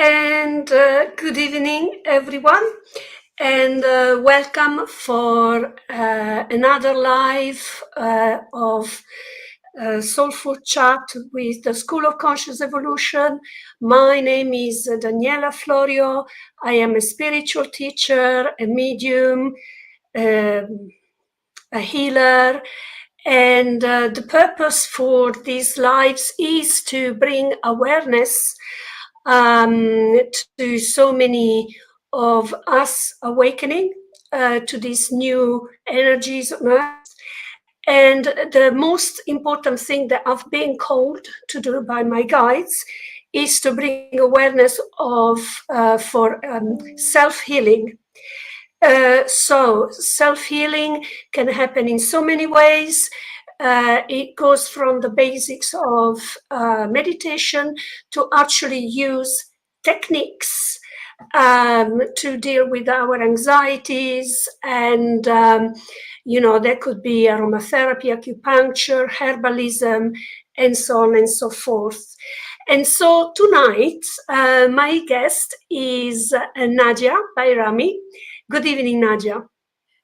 And good evening, everyone, and welcome for another live of Soulful Chat with the School of Conscious Evolution. My name is Daniela Florio. I am a spiritual teacher, a medium, a healer, and the purpose for these lives is to bring awareness to so many of us awakening to these new energies on earth. And the most important thing that I've been called to do by my guides is to bring awareness of for self-healing. So self-healing can happen in so many ways. It goes from the basics of meditation to actually use techniques to deal with our anxieties. And, there could be aromatherapy, acupuncture, herbalism, and so on and so forth. And so tonight, my guest is Nadija Bajrami. Good evening, Nadija.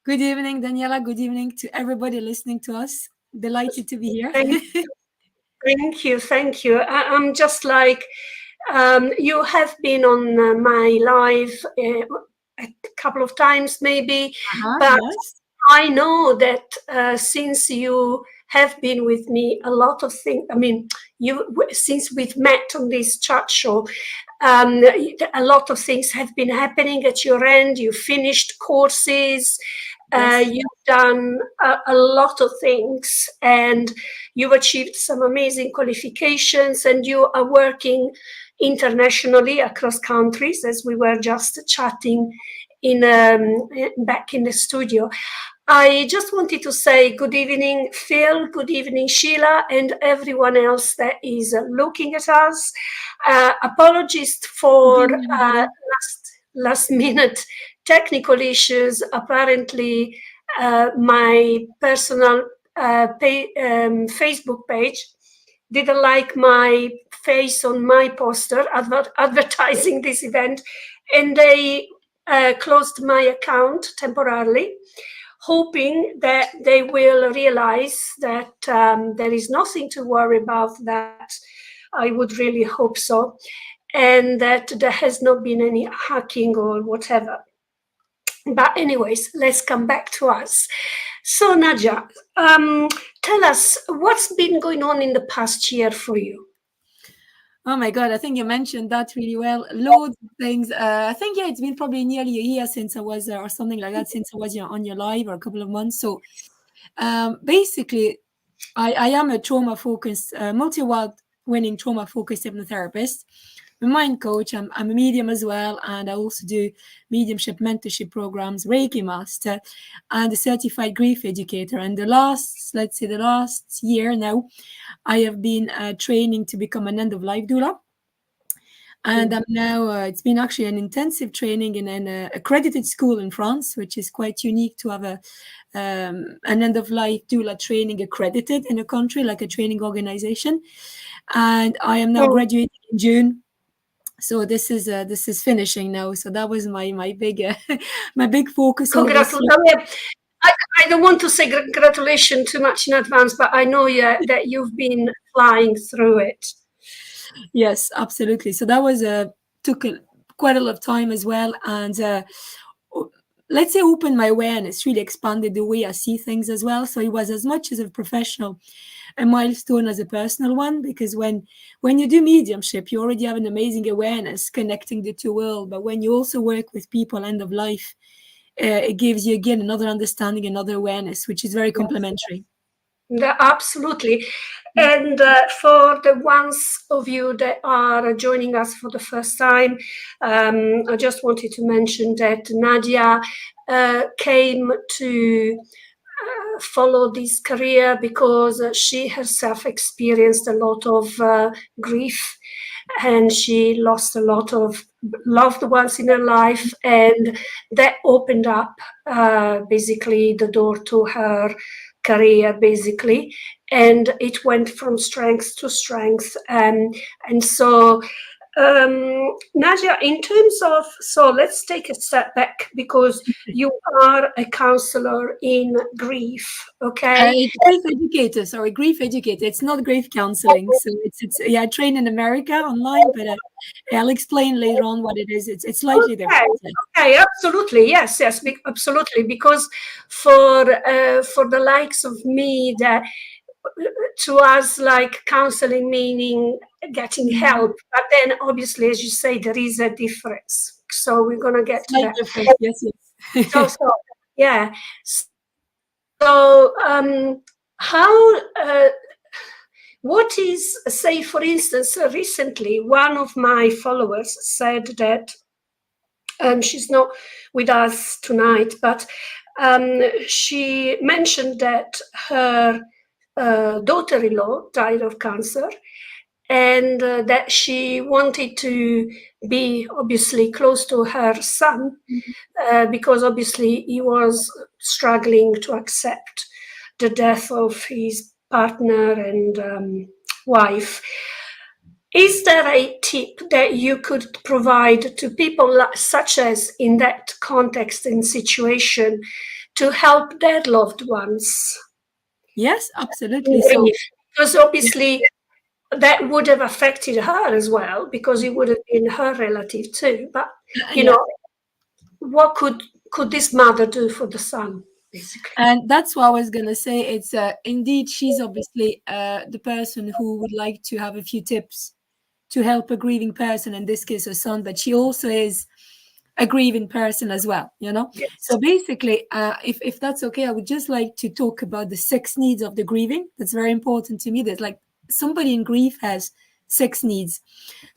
Good evening, Daniela. Good evening to everybody listening to us. Delighted to be here. Thank you. I'm just like, you have been on my live a couple of times maybe, but yes. I know that since you have been with me, a lot of things, since we've met on this chat show, a lot of things have been happening at your end. You finished courses, you've done a lot of things, and you've achieved some amazing qualifications, and you are working internationally across countries, as we were just chatting back in the studio. I just wanted to say good evening, Phil, good evening, Sheila, and everyone else that is looking at us. Apologies for last minute technical issues. Apparently, my personal Facebook page didn't like my face on my poster advertising this event, and they closed my account temporarily, hoping that they will realize that there is nothing to worry about that. I would really hope so. And that there has not been any hacking or whatever. But anyways, let's come back to us. So Nadija, tell us what's been going on in the past year for you. Oh my God, I think you mentioned that really well. Loads of things. I think, it's been probably nearly a year since I was, or something like that, since I was on your live, or a couple of months. So basically, I am a trauma-focused, multi-award winning trauma-focused hypnotherapist. I'm a mind coach. I'm a medium as well, and I also do mediumship mentorship programs, Reiki master, and a certified grief educator. And the last year now, I have been training to become an end-of-life doula. And I'm now, it's been actually an intensive training in an accredited school in France, which is quite unique to have an end-of-life doula training accredited in a country, like a training organization. And I am now graduating in June. So this is finishing now. So that was my big my big focus. Congratulations! I don't want to say congratulations too much in advance, but I know that you've been flying through it. Yes, absolutely. So that was took quite a lot of time as well, and let's say opened my awareness, really expanded the way I see things as well. So it was as much as a professional a milestone as a personal one, because when you do mediumship, you already have an amazing awareness connecting the two worlds. But when you also work with people end of life, it gives you again another understanding, another awareness, which is very complementary. Yeah, absolutely. And for the ones of you that are joining us for the first time, I just wanted to mention that Nadija came to follow this career because she herself experienced a lot of grief, and she lost a lot of loved ones in her life, and that opened up basically the door to her career, basically, and it went from strength to strength. And so Nadja, in terms of, so let's take a step back because you are a counselor in grief, okay? It's grief educator, sorry, grief educator. It's not grief counseling. So it's yeah, I train in America online, but I'll explain later on what it is. It's slightly Okay, different. Yeah. okay, absolutely, yes, yes, absolutely, because for the likes of me, that to us, like counseling meaning getting Mhm. help, but then obviously, as you say, there is a difference. So we're gonna get to Slight that. difference. Yes, So, yes. so yeah. So, how, what is, say, for instance, recently, one of my followers said that she's not with us tonight, but she mentioned that her daughter-in-law died of cancer, and that she wanted to be obviously close to her son, because obviously he was struggling to accept the death of his partner and wife. Is there a tip that you could provide to people such as in that context and situation to help their loved ones Yes, in absolutely. So grief? Because obviously that would have affected her as well, because it would have been her relative too. But you yeah. know, what could this mother do for the son, basically? And that's what I was gonna say. It's indeed she's obviously the person who would like to have a few tips to help a grieving person, in this case her son, but she also is a grieving person as well, you know. Yes. So basically, if that's okay, I would just like to talk about the 6 needs of the grieving. That's very important to me. There's like somebody in grief has 6 needs.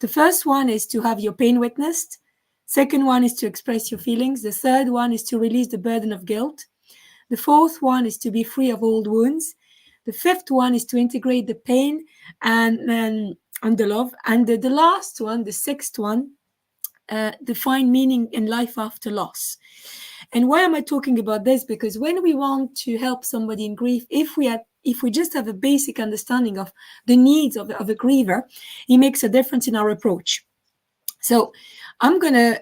The first one is to have your pain witnessed. Second one is to express your feelings. The third one is to release the burden of guilt. The fourth one is to be free of old wounds. The fifth one is to integrate the pain and the love. And the last one, the sixth one, define meaning in life after loss. And why am I talking about this? Because when we want to help somebody in grief, if we just have a basic understanding of the needs of a griever, it makes a difference in our approach. So I'm gonna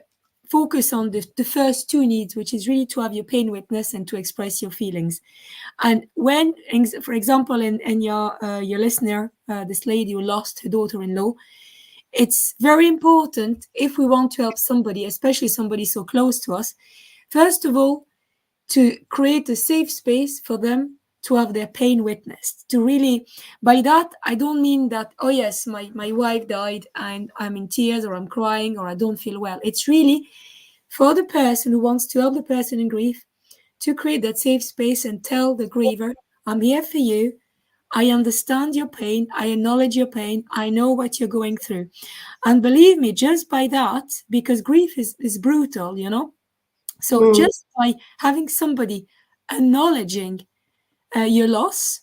focus on the first 2 needs, which is really to have your pain witness and to express your feelings. And when, for example, in your listener, this lady who lost her daughter-in-law, it's very important if we want to help somebody, especially somebody so close to us, first of all, to create a safe space for them to have their pain witnessed. To really, by that, I don't mean that, oh yes, my wife died and I'm in tears or I'm crying or I don't feel well. It's really for the person who wants to help the person in grief to create that safe space and tell the griever, I'm here for you. I understand your pain. I acknowledge your pain. I know what you're going through. And believe me, just by that, because grief is brutal, you know? So Mm, just by having somebody acknowledging your loss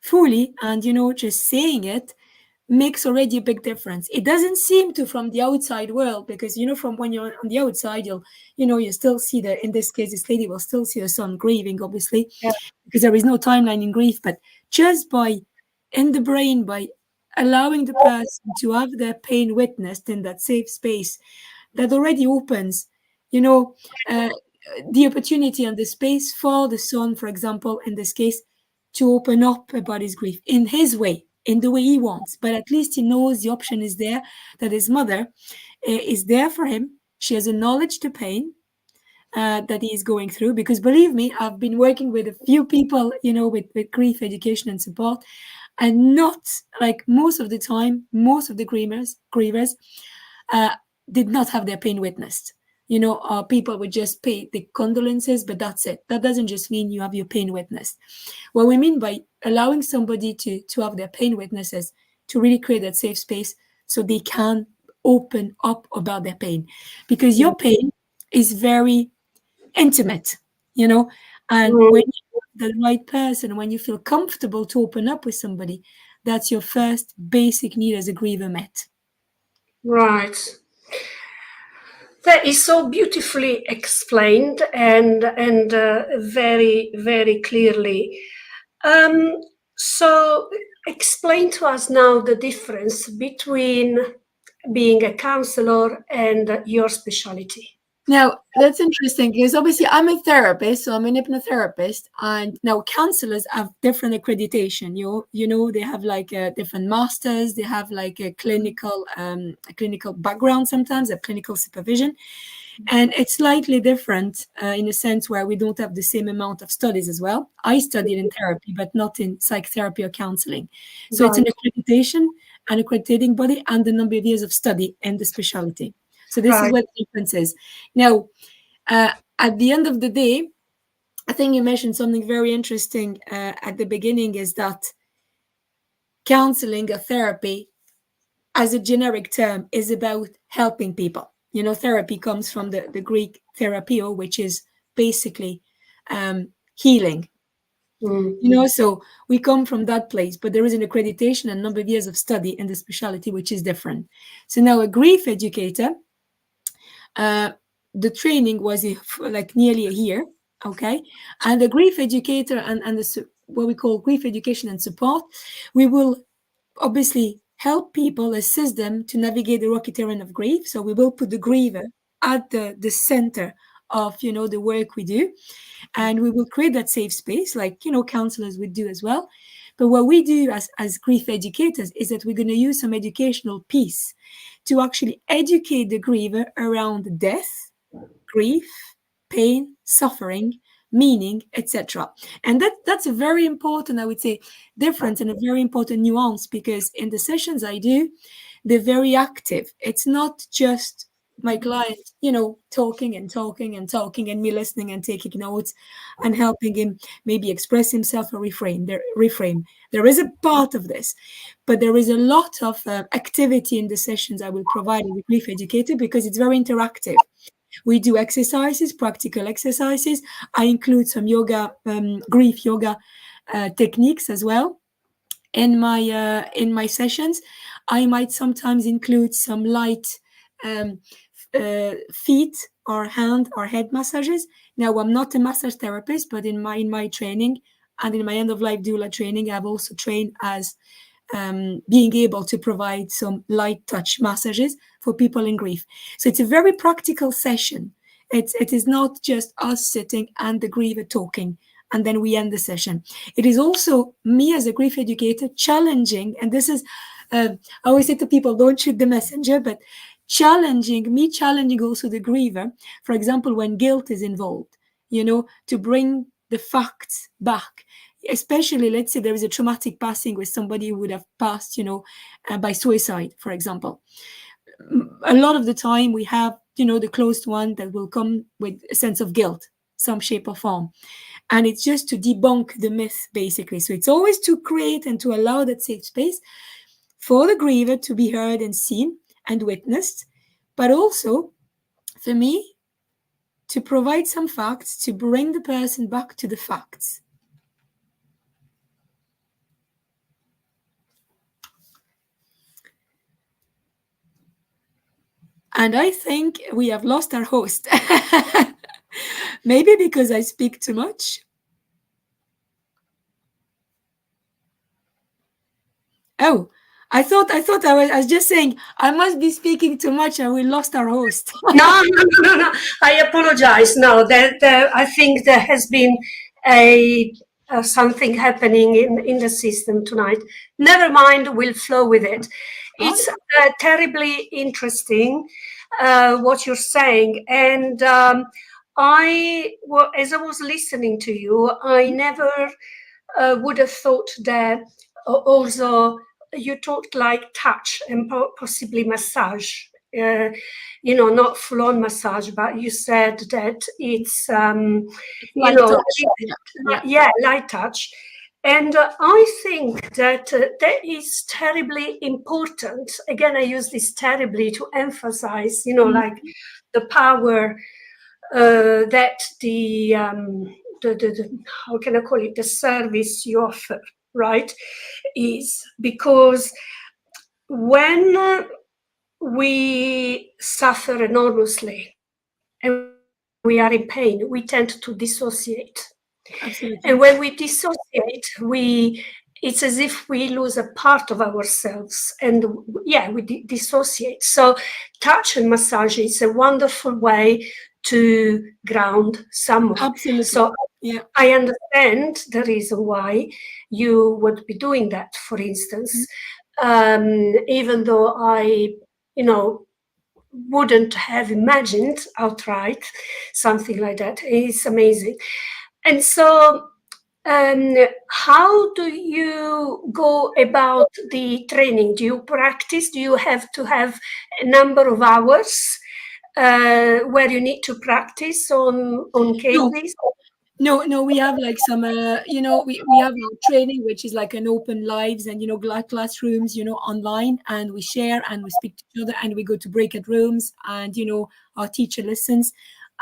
fully and, you know, just saying it, makes already a big difference. It doesn't seem to from the outside world, because you know, from when you're on the outside, you still see that in this case this lady will still see her son grieving, obviously, yeah. because there is no timeline in grief. But just by in the brain, by allowing the person to have their pain witnessed in that safe space, that already opens, you know, uh, the opportunity and the space for the son, for example, in this case, to open up about his grief in his way, in the way he wants. But at least he knows the option is there, that his mother is there for him. She has acknowledged the pain that he is going through. Because believe me, I've been working with a few people, with grief education and support, and not like most of the time, most of the grievers uh, did not have their pain witnessed. People would just pay the condolences, but that's it. That doesn't just mean you have your pain witnessed. What we mean by allowing somebody to have their pain witnesses, to really create that safe space so they can open up about their pain. Because your pain is very intimate, you know, and Mm, when you're the right person, when you feel comfortable to open up with somebody, that's your first basic need as a griever met. right. That is so beautifully explained and very very clearly. So explain to us now the difference between being a counselor and your specialty? Now, that's interesting because obviously I'm a therapist, so I'm an hypnotherapist, and now counselors have different accreditation. You know, they have like different masters, they have like a clinical background sometimes, a clinical supervision, and it's slightly different in a sense where we don't have the same amount of studies as well. I studied in therapy, but not in psychotherapy or counseling. So it's an Right, accreditation, an accrediting body, and the number of years of study and the specialty. So this is right. what the difference is. Now, at the end of the day, I think you mentioned something very interesting at the beginning is that counseling or therapy, as a generic term, is about helping people. You know, therapy comes from the Greek therapeo, which is basically healing. Mm. You know, so we come from that place, but there is an accreditation and number of years of study in the specialty, which is different. So now a grief educator, uh, the training was like nearly a year, okay? And the grief educator and what we call grief education and support, we will obviously help people, assist them to navigate the rocky terrain of grief. So we will put the griever at the center of, you know, the work we do, and we will create that safe space like, you know, counselors would do as well. But what we do as grief educators is that we're going to use some educational piece to actually educate the griever around death, grief, pain, suffering, meaning, etc. And that's a very important, I would say, difference and a very important nuance, because in the sessions I do, they're very active. It's not just my client, you know, talking and talking and talking and me listening and taking notes and helping him maybe express himself or reframe. There is a part of this, but there is a lot of activity in the sessions I will provide as a grief educator because it's very interactive. We do exercises, practical exercises. I include some yoga, grief yoga techniques as well in my sessions. I might sometimes include some light um, feet or hand or head massages. Now, I'm not a massage therapist, but in my training and in my end of life doula training, I've also trained as being able to provide some light touch massages for people in grief. So it's a very practical session. It is not just us sitting and the griever talking and then we end the session. It is also me as a grief educator challenging, and this is, I always say to people, don't shoot the messenger, but challenging also the griever, for example, when guilt is involved, you know, to bring the facts back, especially let's say there is a traumatic passing where somebody who would have passed, you know, by suicide, for example. A lot of the time we have, you know, the closed one that will come with a sense of guilt, some shape or form. And it's just to debunk the myth, basically. So it's always to create and to allow that safe space for the griever to be heard and seen and witnessed, but also for me to provide some facts to bring the person back to the facts. And I think we have lost our host. Maybe because I speak too much. Oh, I was just saying I must be speaking too much and we lost our host. No, no, no, no, no. I apologize. No, I think there has been a something happening in the system tonight. Never mind, we'll flow with it. It's terribly interesting what you're saying, and as I was listening to you, I never would have thought that also you talked like touch and possibly massage. Uh, you know, not full on massage, but you said that it's, you Light know, touch. Yeah. yeah, light touch. And I think that that is terribly important. Again, I use this terribly to emphasize, you know, like the power that the how can I call it, the service you offer, right? Is because when we suffer enormously and we are in pain, we tend to dissociate. Absolutely. And when we dissociate, we it's as if we lose a part of ourselves, and yeah, we dissociate. So touch and massage is a wonderful way to ground someone. Absolutely. So Yeah. I understand the reason why you would be doing that, for instance, even though I, you know, wouldn't have imagined outright something like that. It's amazing. And so, um, how do you go about the training? Do you practice? Do you have to have a number of hours where you need to practice on No, cases? no, we have like some, we have our training, which is like an open lives and, classrooms, online, and we share and we speak to each other and we go to breakout rooms and, our teacher listens.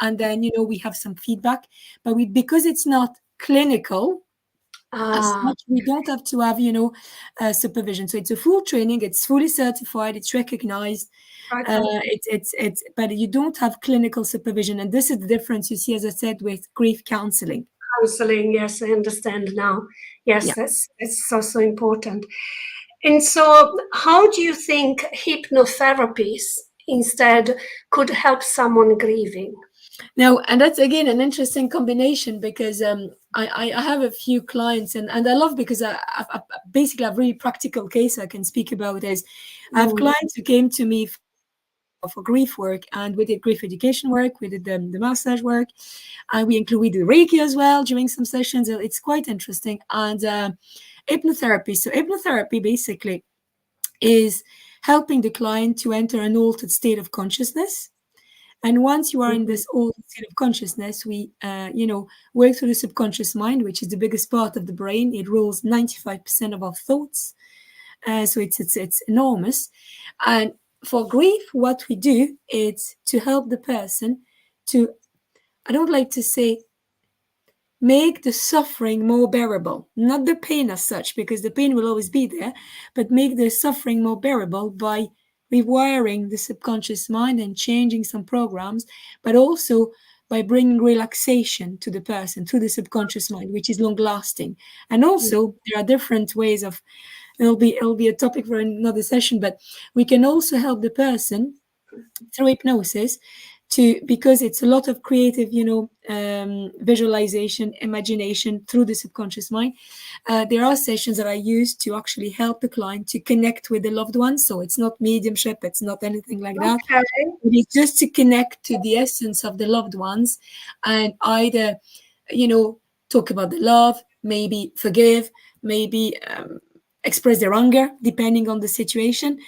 And then, we have some feedback, but because it's not clinical as Ah, such, we don't have to have, supervision. So it's a full training, it's fully certified, it's recognized. okay. But you don't have clinical supervision. And this is the difference you see, as I said, with grief counseling. Counseling, yes, I understand now. Yeah. Yes, that's so, so important. And so, how do you think hypnotherapies instead could help someone grieving? Now, and that's again an interesting combination because I have a few clients, and I love because I basically have a really practical case I can speak about is I have Mm, clients who came to me for grief work, and we did grief education work, we did the massage work, and we did Reiki as well during some sessions. It's quite interesting. And hypnotherapy. So hypnotherapy basically is helping the client to enter an altered state of consciousness. And once you are in mhm, this altered state of consciousness, we, work through the subconscious mind, which is the biggest part of the brain. It rules 95% of our thoughts. So it's enormous. And for grief, what we do is to help the person to, I don't like to say make the suffering more bearable, not the pain as such, because the pain will always be there, but make the suffering more bearable by rewiring the subconscious mind and changing some programs, but also by bringing relaxation to the person through the subconscious mind, which is long lasting. And also there are different ways of, it'll be a topic for another session, but we can also help the person through hypnosis to, because it's a lot of creative, visualization, imagination through the subconscious mind. There are sessions that I use to actually help the client to connect with the loved ones. So it's not mediumship, it's not anything like that. okay. It's just to connect to the essence of the loved ones, and either, you know, talk about the love, maybe forgive, maybe express their anger, depending on the situation,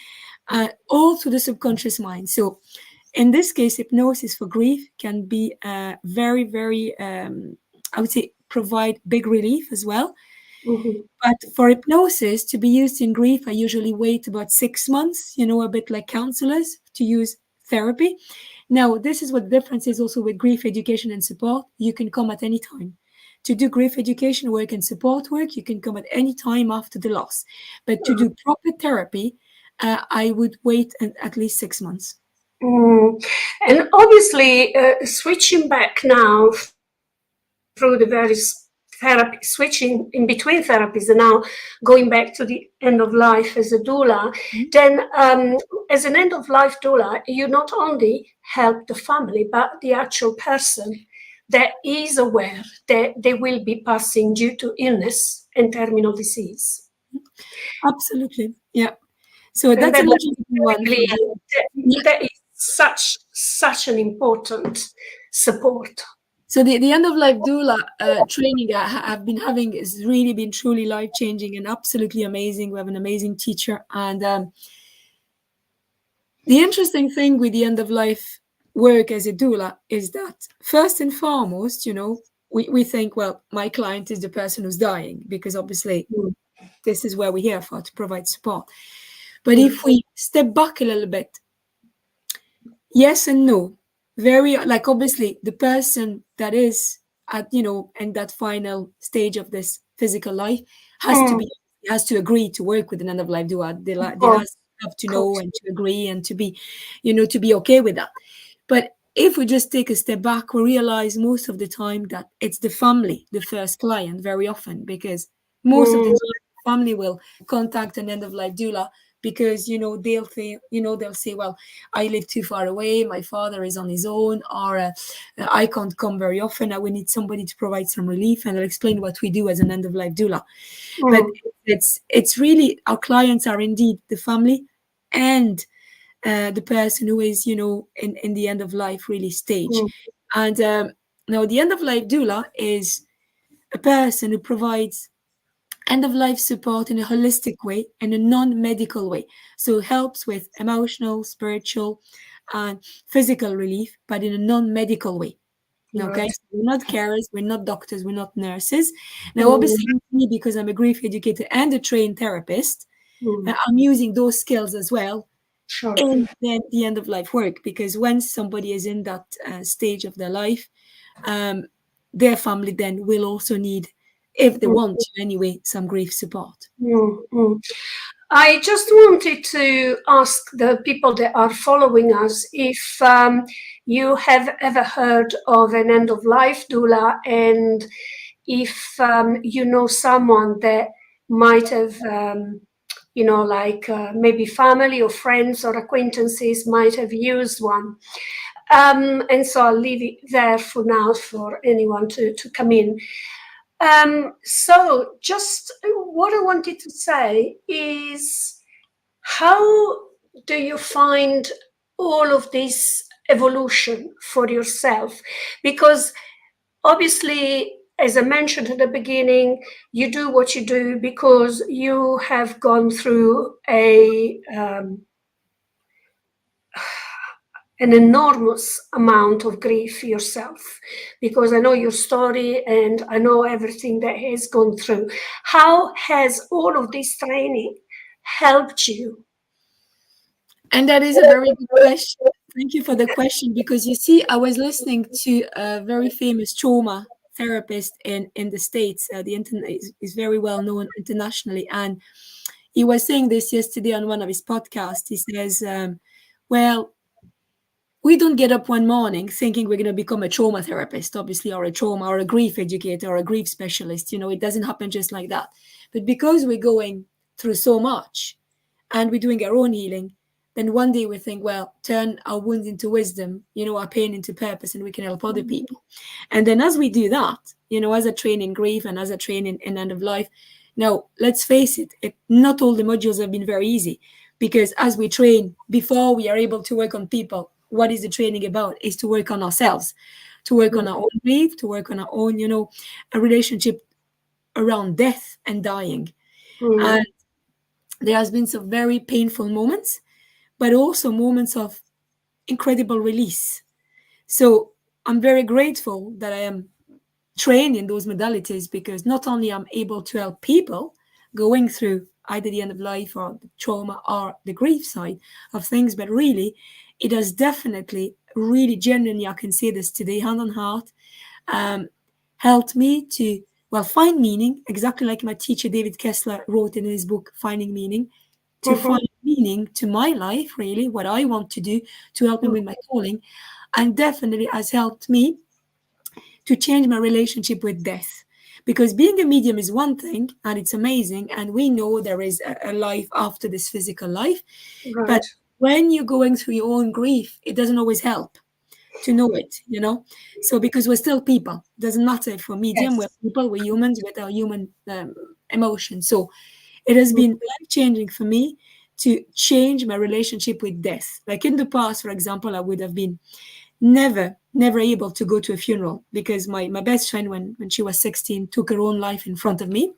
all through the subconscious mind. So in this case, hypnosis for grief can be very, very, I would say, provide big relief as well. Mhm, But for hypnosis to be used in grief, I usually wait about 6 months, a bit like counselors, to use therapy. Now, this is what the difference is also with grief education and support. You can come at any time. To do grief education work and support work, you can come at any time after the loss. But to do proper therapy, I would wait at least 6 months. mm. And obviously, switching back now through the various therapy, switching in between therapies and now going back to the end of life as a doula, Mhm. then as an end of life doula, you not only help the family, but the actual person that is aware that they will be passing due to illness and terminal disease. Absolutely. Yeah. So And that's that, an interesting one for really, you. Yeah. that is such an important support. So the end of life doula training I've been having is really been truly life changing and absolutely amazing. We have an amazing teacher, and the interesting thing with the end of life work as a doula is that first and foremost, we think, well, my client is the person who's dying, because obviously Mm, this is where we're here for, to provide support. But mm, if we step back a little bit, yes and no. Very, like, obviously the person that is at, in that final stage of this physical life has to mm, be, has to agree to work with an end of life doula. of They course, has have to of know course. and to agree and to be, to be okay with that. But if we just take a step back, we realize most of the time that it's the family, the first client, very often, because most of the Mm, time family will contact an end of life doula because they'll say, well, I live too far away, my father is on his own, or I can't come very often, I will need somebody to provide some relief, and I'll explain what we do as an end of life doula. But Mm, it's really, our clients are indeed the family and the person who is, in the end of life really stage. mm, And now the end of life doula is a person who provides end of life support in a holistic way and a non-medical way. So helps with emotional, spiritual, and physical relief, but in a non-medical way. Okay, right. so we're not carers, we're not doctors, we're not nurses. Now, Mm, obviously, me, because I'm a grief educator and a trained therapist, mm, I'm using those skills as well sure. in the end of life work, because when somebody is in that stage of their life, um, their family then will also need, if they Mm, want to anyway, some grief support. mm, mm. I just wanted to ask the people that are following us if you have ever heard of an end of life doula, and if you know someone that might have, like maybe family or friends or acquaintances might have used one. And so I'll leave it there for now for anyone to come in. So just what I wanted to say is, how do you find all of this evolution for yourself? Because obviously, as I mentioned at the beginning, you do what you do because you have gone through an enormous amount of grief yourself, because I know your story and I know everything that has gone through. How has all of this training helped you? And that is a very good question. Thank you for the question, because you see, I was listening to a very famous trauma therapist in the States. The internet is very well known internationally. And he was saying this yesterday on one of his podcasts. He says, well, we don't get up one morning thinking we're going to become a trauma therapist, obviously, or a trauma or a grief educator or a grief specialist. It doesn't happen just like that. But because we're going through so much and we're doing our own healing, then one day we think, well, turn our wounds into wisdom, our pain into purpose, and we can help other people. And then as we do that, as a train in grief and as a train in end of life, now let's face it, not all the modules have been very easy, because as we train, before we are able to work on people, what is the training about? Is to work on ourselves, to work on our own grief, to work on our own, a relationship around death and dying. Mm, And there has been some very painful moments, but also moments of incredible release. So I'm very grateful that I am trained in those modalities, because not only I'm able to help people going through either the end of life or the trauma or the grief side of things, but really it has definitely, really genuinely, I can say this today, hand on heart, um, helped me to, well, find meaning, exactly like my teacher David Kessler wrote in his book Finding Meaning, to mhm, find meaning to my life, really, what I want to do to help me mm, with my calling, and definitely has helped me to change my relationship with death. Because being a medium is one thing, and it's amazing, and we know there is a life after this physical life. But right. when you're going through your own grief, it doesn't always help to know it. So because we're still people, doesn't matter if we're medium, we're Yes. people, we're humans with our human emotions. So it has Mm, been life changing for me to change my relationship with death. Like in the past, for example, I would have been never able to go to a funeral, because my best friend, when she was 16, took her own life in front of me.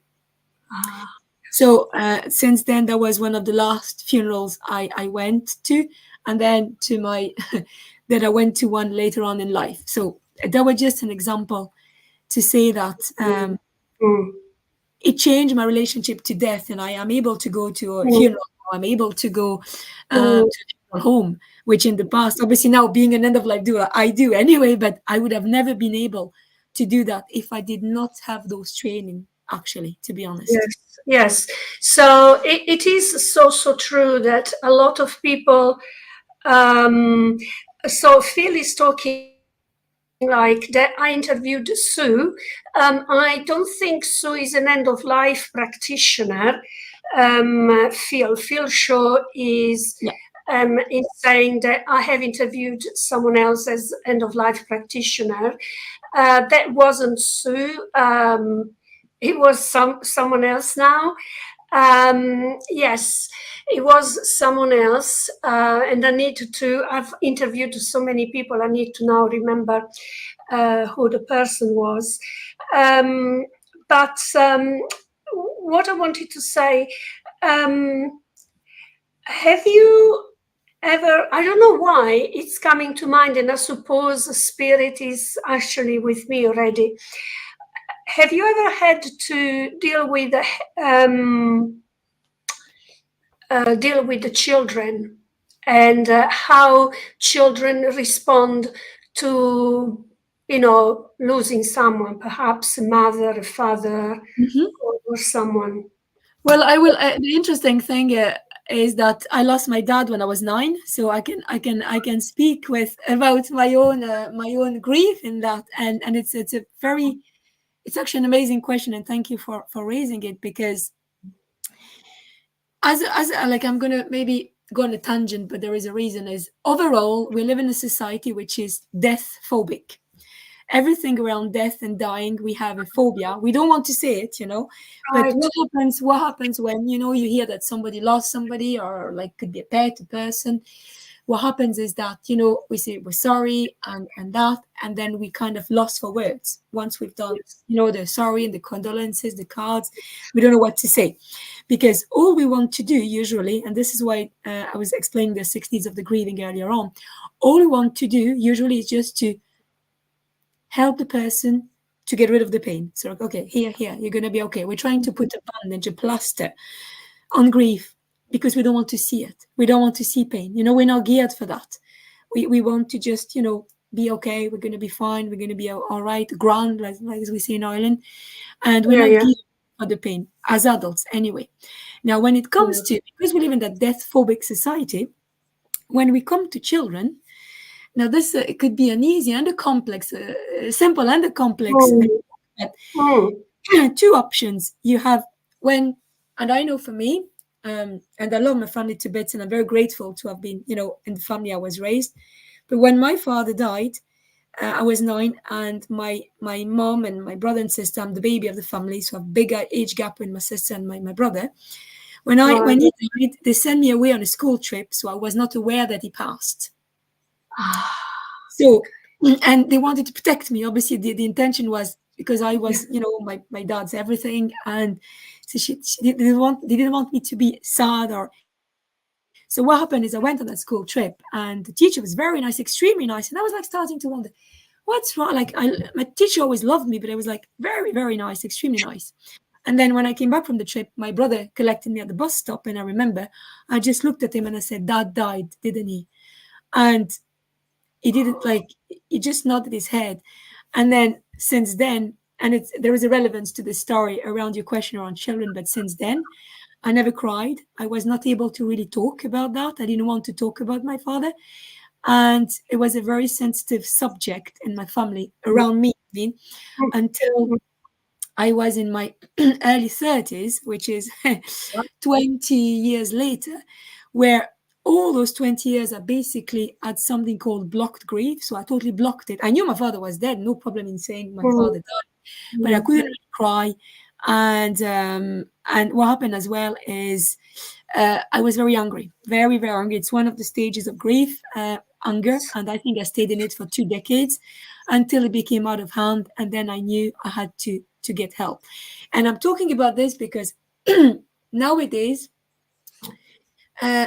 ah, So since then, that was one of the last funerals I went to, and then to my that I went to one later on in life. So that was just an example to say that mm, mm, it changed my relationship to death, and I am able to go to a mm, funeral. I'm able to go to mm, a funeral home, which in the past, obviously now being an end of life doula, I do anyway, but I would have never been able to do that if I did not have those training, actually, to be honest. yes, yes. So it is so true that a lot of people. Um, so Phil is talking about like that I interviewed Sue. I don't think Sue is an end of life practitioner. Phil Shaw Yeah. is saying that I have interviewed someone else as end of life practitioner. That wasn't Sue. It was someone else now. Yes, it was someone else, and I need to. I've interviewed so many people. I need to now remember who the person was. Um, but what I wanted to say, um, have you ever? I don't know why it's coming to mind, and I suppose the spirit is actually with me already. Have you ever had to um, deal with the children and how children respond to, losing someone, perhaps a mother, a father, Mhm. or someone? Well, I will. The interesting thing is that I lost my dad when I was 9, so I can speak with about my own grief in that, and it's a very, it's actually an amazing question, and thank you for raising it, because as like, I'm gonna maybe go on a tangent, but there is a reason. Is overall we live in a society which is death phobic. Everything around death and dying, we have a phobia. We don't want to say it. But Right. what happens when you hear that somebody lost somebody, or like could be a pet, a person. What happens is that we say we're sorry, and that, and then we kind of lost for words. Once we've done Yes. the sorry and the condolences, the cards, we don't know what to say, because all we want to do usually, and this is why I was explaining the 60s of the grieving earlier on, all we want to do usually is just to help the person to get rid of the pain. So, like, okay, here, you're going to be okay. We're trying to put a bandage, a plaster on grief, because we don't want to see it. We don't want to see pain. We're not geared for that. We want to just, be okay. We're going to be fine. We're going to be all right, grand, like as we say in Ireland. And we're Yeah, not yeah, geared for the pain as adults anyway. Now, when it comes yeah. to, because we live in that death phobic society, when we come to children, now this it could be an easy and a complex, simple and a complex. Mm, mm, Two options you have when, and I know for me, and I love my family to bits, and I'm very grateful to have been, in the family I was raised. But when my father died, I was 9, and my mom and my brother and sister, I'm the baby of the family, so I have a big age gap with my sister and my brother. When right. he died, they sent me away on a school trip, so I was not aware that he passed. So, and they wanted to protect me. Obviously, the intention was because I Yeah, was, my dad's everything, and so they didn't want me to be sad. Or so what happened is I went on that school trip, and the teacher was very nice, extremely nice, and I was like starting to wonder what's wrong. Like, my teacher always loved me, but it was like very, very nice, extremely nice. And then when I came back from the trip, my brother collected me at the bus stop, and I remember I just looked at him and I said, "Dad died, didn't he?" And he didn't, like, he just nodded his head. And then since then, and there is a relevance to the story around your question around children, but since then I never cried. I was not able to really talk about that. I didn't want to talk about my father, and it was a very sensitive subject in my family yeah. around me, I mean, Mm, until mm, I was in my early 30s, which is 20 years later, where all those 20 years I basically had something called blocked grief. So I totally blocked it. I knew my father was dead, no problem in saying my mm, father died, but I mm. couldn't really cry. And what happened as well is I was very angry, very, very angry. It's one of the stages of grief, anger, and I think I stayed in it for 2 decades until it became out of hand, and then I knew I had to get help. And I'm talking about this because nowadays uh,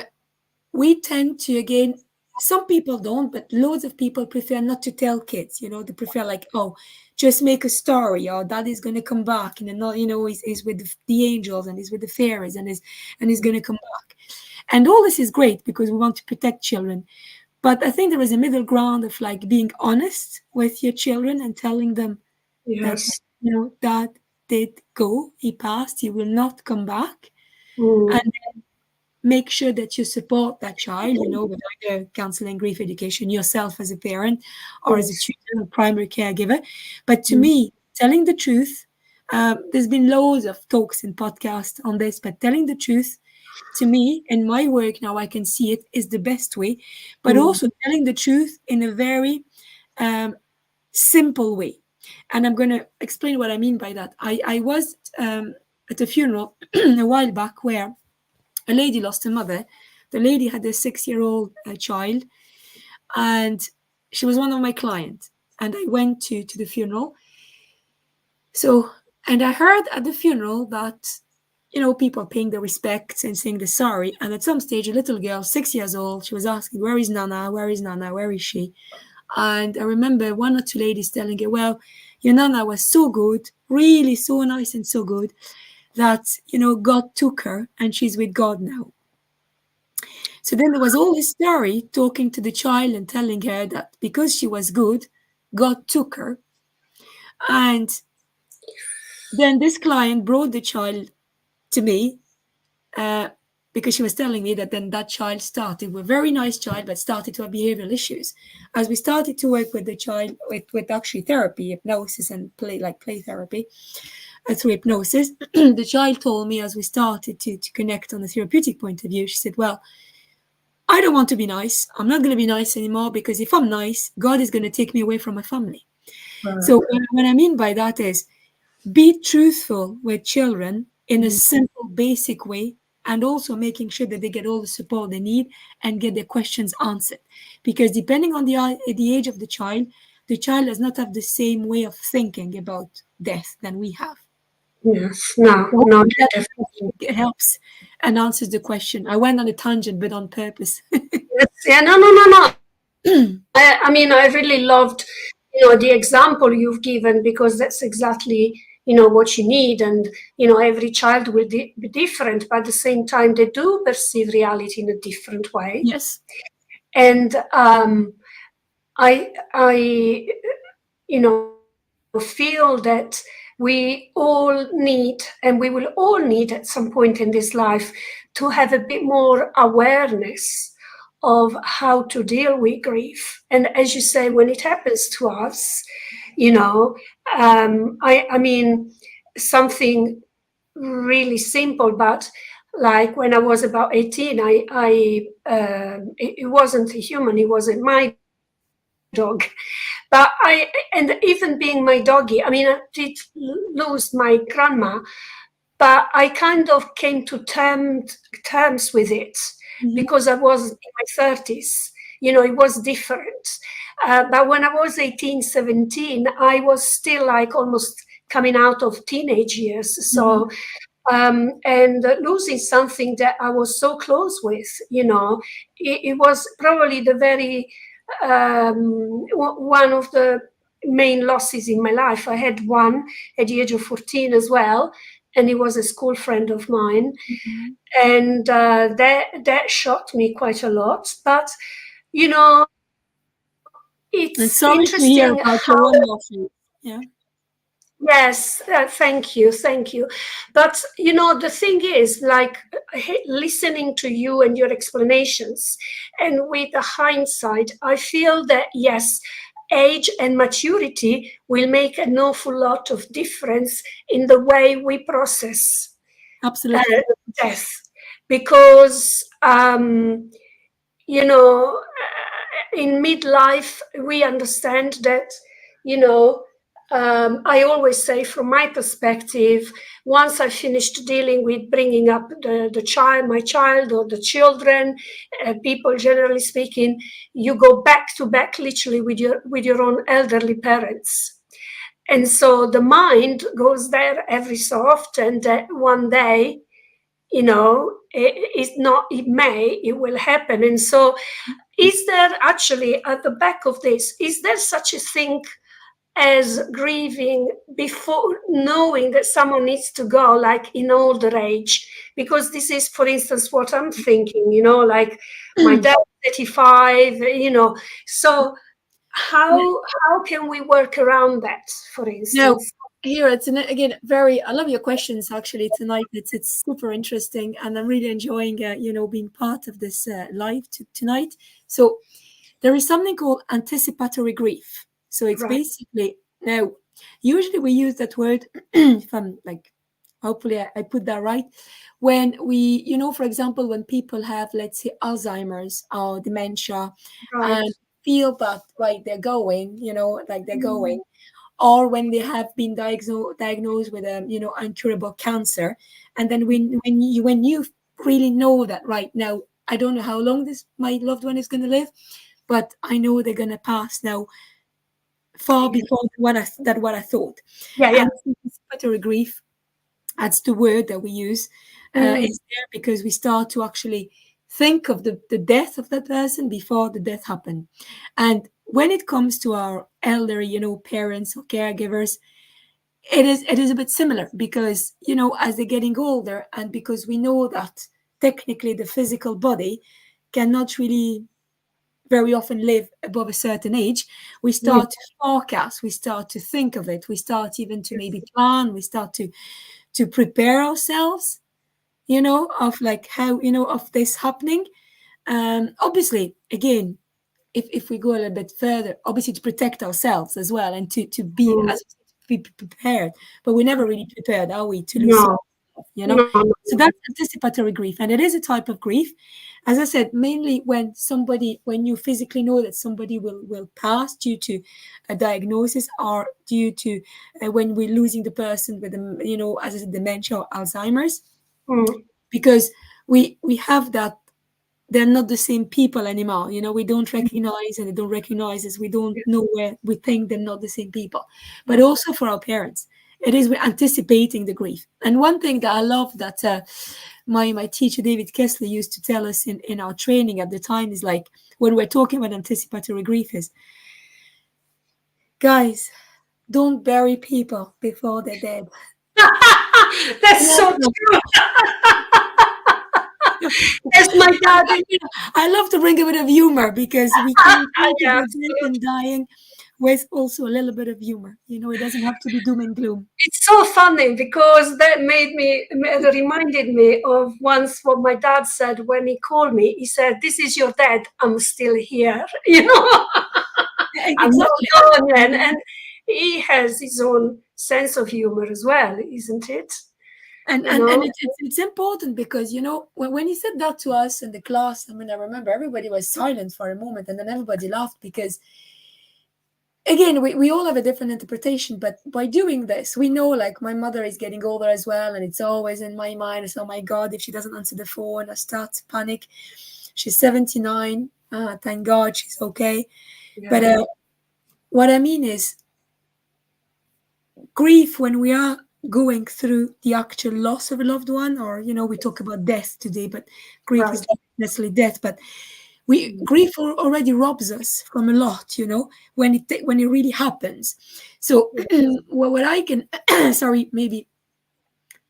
we tend to, again, some people don't, but loads of people prefer not to tell kids. They prefer, like, oh, just make a story, or that is going to come back, and not, he's with the angels, and he's with the fairies, and he's going to come back. And all this is great because we want to protect children. But I think there is a middle ground of, like, being honest with your children and telling them that, Yes. dad did go, he passed, he will not come back. Mm, And make sure that you support that child, with either counseling, grief education, yourself as a parent or as a Yes. tutor or primary caregiver. But to Mm. me, telling the truth, there's been loads of talks and podcasts on this, but telling the truth, to me, in my work now, I can see it is the best way, but Mm. also telling the truth in a very um, simple way. And I'm going to explain what I mean by that. I was at a funeral a while back where a lady lost a mother. The lady had a 6-year-old child, and she was one of my clients. And I went to the funeral. So, and I heard at the funeral that, people paying the respects and saying the sorry. And at some stage, a little girl, 6 years old, she was asking, "Where is Nana? Where is Nana? Where is she?" And I remember one or two ladies telling her, "Well, your Nana was so good, really so nice and so good, that, God took her and she's with God now." So then there was all this story talking to the child and telling her that because she was good, God took her. And then this client brought the child to me uh, because she was telling me that then that child started, with a very nice child, but started to have behavioral issues. As we started to work with the child, with actually therapy, hypnosis and play therapy, through hypnosis, the child told me as we started to connect on a therapeutic point of view, she said, "Well, I don't want to be nice. I'm not going to be nice anymore because if I'm nice, God is going to take me away from my family." So what I mean by that is be truthful with children in a Mm. simple, basic way, and also making sure that they get all the support they need and get their questions answered. Because depending on the age of the child does not have the same way of thinking about death than we have. Yes. No, So no, hopefully that definitely. helps and answers the question. I went on a tangent, but on purpose. Yes. Yeah, no, no, no, no. I mean, I really loved, the example you've given, because that's exactly, what you need. And, every child will be different, but at the same time, they do perceive reality in a different way. Yes, And I, feel that we all need, and we will all need at some point in this life, to have a bit more awareness of how to deal with grief. And as you say, when it happens to us, you know, I mean, something really simple, but like when I was about 18, it wasn't a human, it wasn't my dog. But and even being my doggy, I mean, I did lose my grandma, but I kind of came to terms with it mhm, because I was in my 30s. It was different. But when I was 18, 17, I was still like almost coming out of teenage years. mhm. So, and losing something that I was so close with, it was probably the very one of the main losses in my life. I had one at the age of 14 as well, and he was a school friend of mine, Mhm. and that shocked me quite a lot. But you know, it's And sorry interesting to hear how. about your own losses. Yeah, Yes, thank you. But the thing is, like, listening to you and your explanations, and with the hindsight, I feel that yes, age and maturity will make an awful lot of difference in the way we process uh, absolutely. death, because in midlife, we understand that, you know, I always say, from my perspective, once I finished dealing with bringing up the child, my child, or the children, people generally speaking, you go back to back literally with your own elderly parents. And so the mind goes there every so often that one day, it will happen. And so is there actually, at the back of this, is there such a thing as grieving before knowing that someone needs to go, like in older age? Because this is, for instance, what I'm thinking, like my dad, 35, so Yeah. how can we work around that, for Now, instance? here it's again very. I love your questions actually tonight. It's super interesting, and I'm really enjoying being part of this live tonight. So there is something called anticipatory grief. So it's Right, basically now. Usually we use that word if I'm like, hopefully I put that right. When we, for example, when people have, let's say, Alzheimer's or dementia, right. and feel that right, they're going, like they're Mm, going, or when they have been diagnosed with a incurable cancer, and then when you really know that right now, I don't know how long this my loved one is going to live, but I know they're going to pass now far yeah, before what I thought. yeah, yeah. And anticipatory grief, that's the word that we use, Mm, is there because we start to actually think of the death of that person before the death happened. And when it comes to our elderly, parents or caregivers, it is a bit similar because, as they're getting older, and because we know that technically the physical body cannot really very often live above a certain age, we mm, start to forecast, we start to think of it, we start even to maybe plan, we start to prepare ourselves, of like how, of this happening. Obviously, again, if we go a little bit further, obviously to protect ourselves as well and to be mm. as to be prepared. But we're never really prepared, are we, to lose No, someone, no, no, So no. that's anticipatory grief, and it is a type of grief, as I said, mainly when you physically know that somebody will pass due to a diagnosis, or due to when we're losing the person with as I said, dementia or Alzheimer's, Mm, because we have that they're not the same people anymore. We don't recognize, and they don't recognize us. We don't yeah, know where we think they're not the same people. But yeah. also for our parents, it is we're anticipating the grief. And one thing that I love that my teacher David Kessler used to tell us in our training at the time is like when we're talking about anticipatory grief is, guys, don't bury people before they're dead. That's so true. That's my dad. I love to bring a bit of humor because we can talk Yeah, about death and absolutely. dying with also a little bit of humor. It doesn't have to be doom and gloom. It's so funny because that reminded me of once what my dad said when he called me. He said, "This is your dad. I'm still here." I'm not Exactly. gone, and he has his own sense of humor as well, isn't it? And You and, know. and it's important because when he said that to us in the class, I mean, I remember everybody was silent for a moment and then everybody laughed because again, we all have a different interpretation, but by doing this, we know like my mother is getting older as well, and it's always in my mind. It's, oh my God, if she doesn't answer the phone, I start to panic. She's 79. Thank God she's okay. But Yeah. what I mean is, grief when we are going through the actual loss of a loved one, or we talk about death today, but grief is Right. not necessarily death, but we Mm. grief already robs us from a lot, when it really happens. So Yeah. what I can sorry, maybe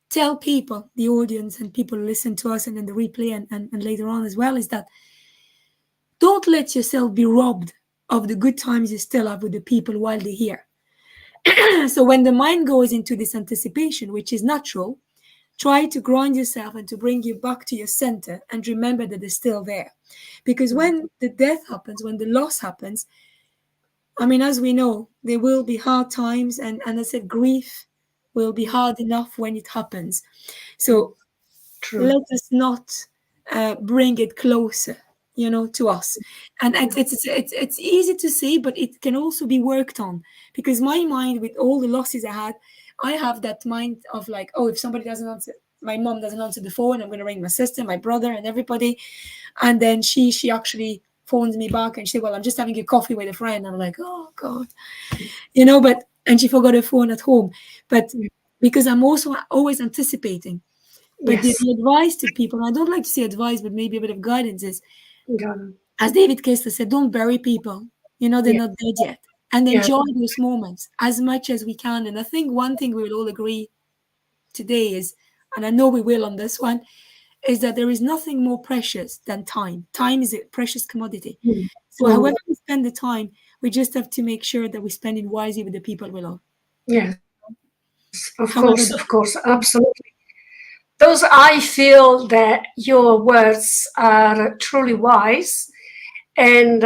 tell people, the audience and people who listen to us and in the replay and later on as well, is that don't let yourself be robbed of the good times you still have with the people while they're here. So when the mind goes into this anticipation, which is natural, try to ground yourself and to bring you back to your center and remember that they're still there. Because Mm. when the death happens, when the loss happens, I mean, as we know, there will be hard times, and as I said, grief will be hard enough when it happens. Mm. So True. let us not bring it closer, to us. And Yeah. it's easy to say, but it can also be worked on because my mind, with all the losses I had, I have that mind of like, oh, if somebody doesn't answer, my mom doesn't answer the phone, I'm going to ring my sister, my brother, and everybody, and then she actually phones me back and she said, well, I'm just having a coffee with a friend. I'm like, oh God, but and she forgot her phone at home, but Mm. because I'm also always anticipating. But the, Yes. the advice to people, and I don't like to say advice, but maybe a bit of guidance is, Got it. as David Kessler said, don't bury people. They're Yeah. not dead yet. And Yeah. enjoy those moments as much as we can. And I think one thing we will all agree today is, and I know we will on this one, is that there is nothing more precious than time. Time is a precious commodity. Mm. So Mm. however we spend the time, we just have to make sure that we spend it wisely with the people we love. Yes. However, Of course, absolutely. Those, I feel that your words are truly wise, and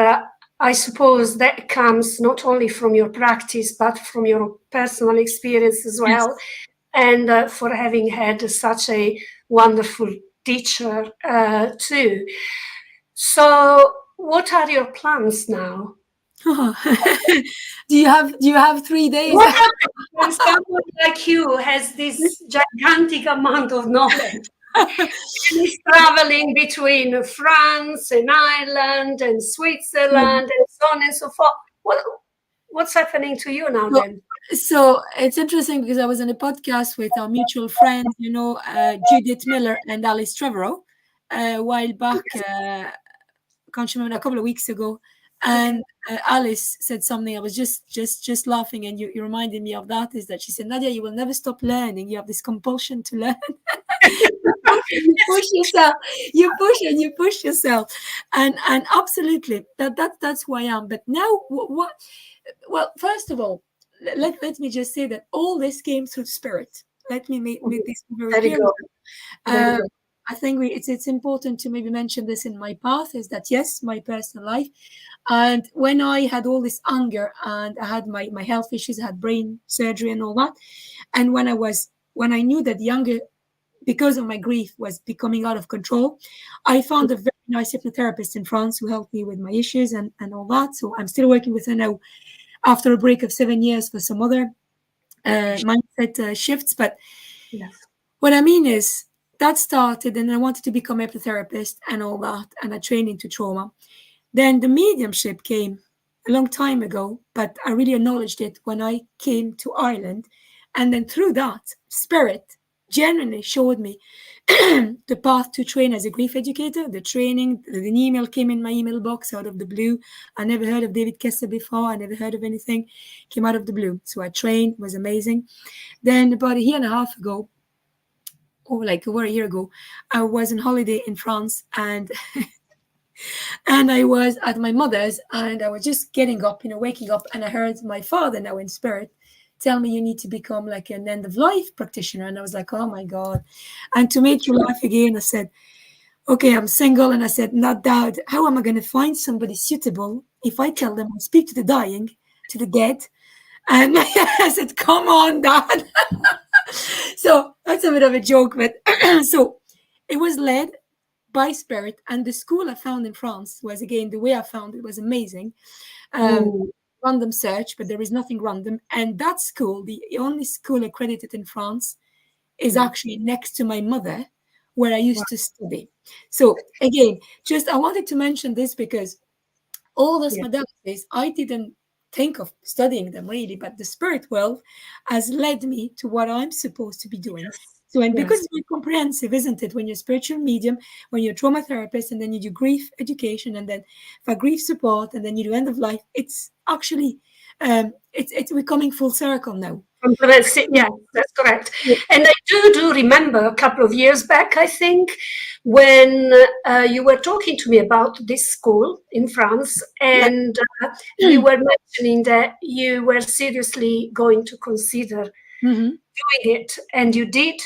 I suppose that comes not only from your practice but from your personal experience as yes. well, and for having had such a wonderful teacher too. So, what are your plans now? Oh. Do you have 3 days? What happens when someone like you has this gigantic amount of knowledge and is traveling between France and Ireland and Switzerland and so on and so forth? What's happening to you now So, then? so it's interesting because I was in a podcast with our mutual friends, Judith Miller and Alice Trevorrow, a while back. Can't remember, a couple of weeks ago, Okay. and Alice said something. I was just laughing, and you reminded me of that. Is that she said, Nadia, you will never stop learning. You have this compulsion to learn. You push yourself, you push and you push yourself, and absolutely that's who I am. But now, what? Well, first of all, let me just say that all this came through spirit. Let me make this very Very clear. good. Very Uh, good. I think it's important to maybe mention this in my path is that yes, my personal life, and when I had all this anger and I had my health issues, I had brain surgery and all that, and when I knew that the anger because of my grief was becoming out of control, I found a very nice hypnotherapist in France who helped me with my issues and all that. So I'm still working with her now after a break of 7 years for some other mindset shifts. But Yes. what I mean is that started, and I wanted to become a hypnotherapist and all that, and I trained into trauma. Then the mediumship came a long time ago, but I really acknowledged it when I came to Ireland. And then through that, spirit genuinely showed me the path to train as a grief educator. The training, an email came in my email box out of the blue. I never heard of David Kessler before. I never heard of anything. Came out of the blue. So I trained, was amazing. Then about a year and a half ago, or like over a year ago, I was on holiday in France and I was at my mother's and I was just getting up, waking up, and I heard my father now in spirit tell me you need to become like an end of life practitioner. And I was like, oh my God. And to make you laugh again, I said, okay, I'm single. And I said, not doubt, how am I going to find somebody suitable if I tell them I speak to the dying, to the dead? And I said, come on, Dad. So that's a bit of a joke, but so it was led by spirit, and the school I found in France was again the way I found it was amazing. um, Mm. Random search, but there is nothing random, and that school, the only school accredited in France, is Mm. actually next to my mother where I Wow. used to study. So again, just I wanted to mention this because all those Yeah. modalities, I didn't think of studying them really, but the spirit world has led me to what I'm supposed to be doing. Yes. So, and because Yes. it's very comprehensive, isn't it? When you're a spiritual medium, when you're a trauma therapist, and then you do grief education, and then for grief support, and then you do end of life, it's actually, it's becoming full circle now. Yeah, that's correct. And I do remember a couple of years back, I think, when you were talking to me about this school in France, Yeah. and you were mentioning that you were seriously going to consider Hmm. doing it, and you did.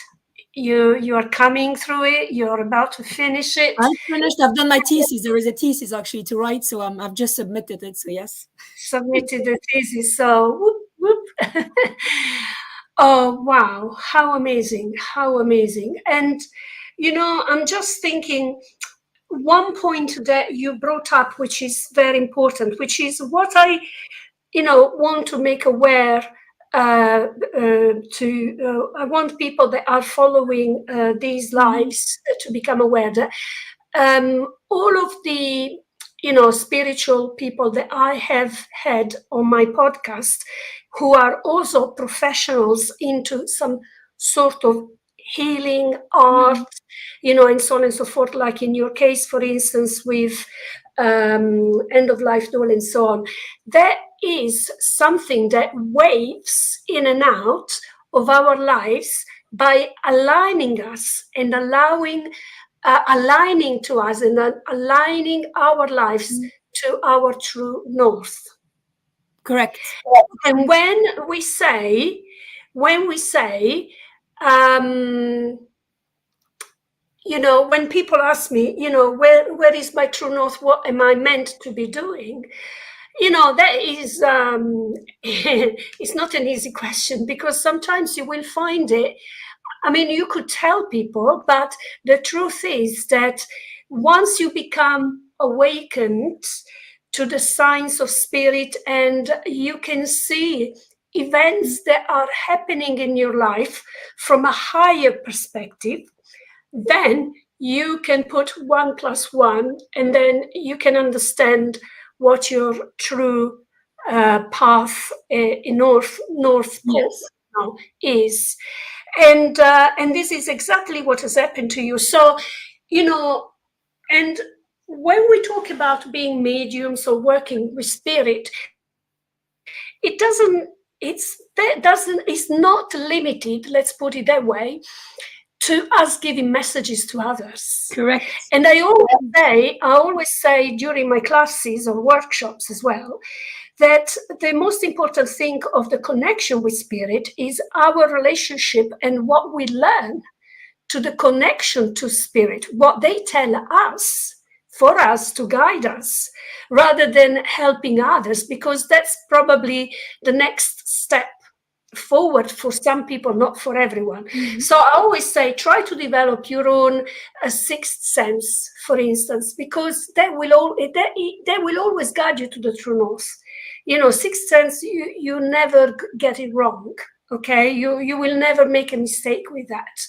You are coming through it. You're about to finish it. I finished. I've done my thesis. There is a thesis actually to write, so I've just submitted it. So yes. Submitted the thesis. So whoop whoop. Oh wow, how amazing, how amazing. And I'm just thinking one point that you brought up, which is very important, which is what I want to make aware I want people that are following these Mhm. lives to become aware that all of the spiritual people that I have had on my podcast who are also professionals into some sort of healing art, Mhm. and so on and so forth, like in your case, for instance, with end of life doula and so on. That is something that waves in and out of our lives by aligning us and aligning to us and aligning our lives to our true north. Correct. And when we say when we say, when people ask me, where is my true north? What am I meant to be doing? That is, it's not an easy question, because sometimes you will find it. I mean, you could tell people, but the truth is that once you become awakened to the signs of spirit, and you can see events that are happening in your life from a higher perspective, then you can put 1+1, and then you can understand what your true path in North Pole Yes. now is. And this is exactly what has happened to you. So, and when we talk about being mediums or working with spirit, it's not limited, let's put it that way, to us giving messages to others. Correct. And I always say during my classes or workshops as well, that the most important thing of the connection with spirit is our relationship and what we learn to the connection to spirit, what they tell us for us to guide us, rather than helping others, because that's probably the next step forward for some people, not for everyone. Mm-hmm. So I always say, try to develop your own sixth sense, for instance, because that will always guide you to the true north. Sixth sense, you never get it wrong. Okay, you will never make a mistake with that.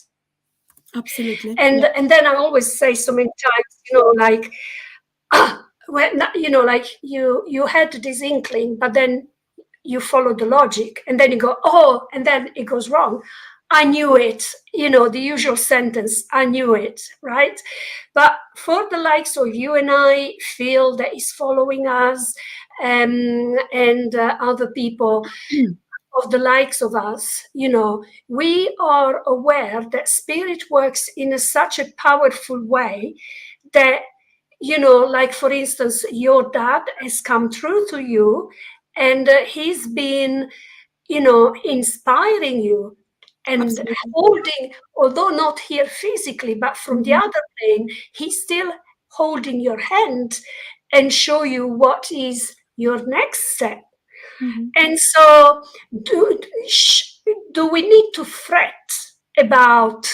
Absolutely. And then I always say so many times, like, when like you had this inkling, but then you follow the logic, and then you go, oh, and then it goes wrong. I knew it, the usual sentence, I knew it, right? But for the likes of you and I, Phil, that is following us, and other people of the likes of us, we are aware that spirit works in such a powerful way that, like, for instance, your dad has come through to you, and he's been, inspiring you and Absolutely. holding, although not here physically, but from the other plane, he's still holding your hand and show you what is your next step. Mm-hmm. And so, do we need to fret about,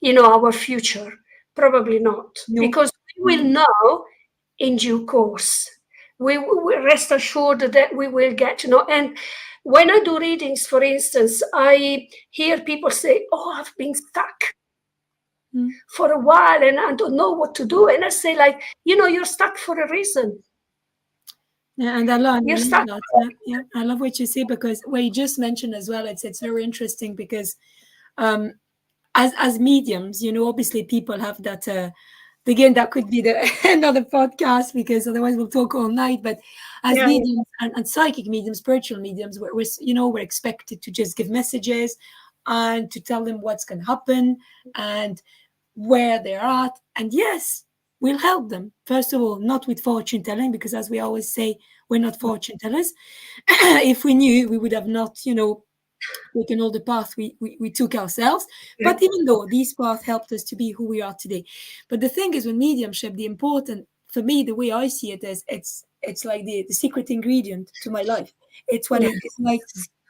our future? Probably not, No. because we will know in due course. We rest assured that we will get to know. And when I do readings, for instance, I hear people say, oh, I've been stuck for a while and I don't know what to do. And I say, like, you're stuck for a reason. Yeah, and I love You're stuck. that. Yeah, I love what you say, because what you just mentioned as well, it's very interesting, because as mediums, obviously people have that. Again, that could be another podcast, because otherwise we'll talk all night. But as mediums and psychic mediums, spiritual mediums, we're expected to just give messages and to tell them what's going to happen and where they're at. And yes, we'll help them. First of all, not with fortune telling, because as we always say, we're not fortune tellers. If we knew, we would have not, taken all the path we took ourselves. But even though these paths helped us to be who we are today. But the thing is, with mediumship, the important, for me, the way I see it is, it's like the secret ingredient to my life. It's what it's like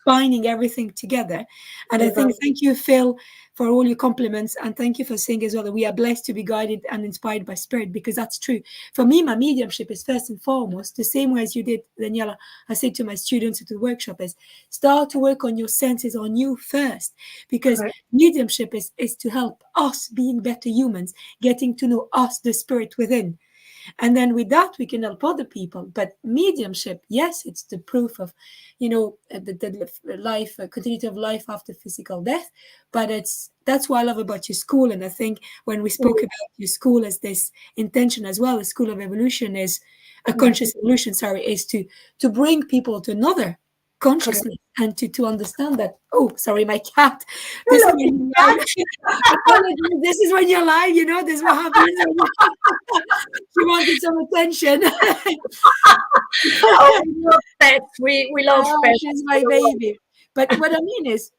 binding everything together. And I think, thank you, Phil, for all your compliments, and thank you for saying as well that we are blessed to be guided and inspired by spirit, because that's true. For me, my mediumship is first and foremost the same way as you did, Daniela. I say to my students at the workshop is, start to work on your senses, on you first, because mediumship is to help us being better humans, getting to know us, the spirit within. And then with that, we can help other people. But mediumship, yes, it's the proof of, the life, continuity of life after physical death. But that's what I love about your school. And I think when we spoke about your school as this intention as well, the School of Evolution is a conscious evolution, is to bring people to another consciousness and to understand that. Oh, sorry, my cat. This is when you're live. This is when you're live, this is what happens. She wanted some attention. Oh, we love pets. We love pets. She's my baby. But what I mean is,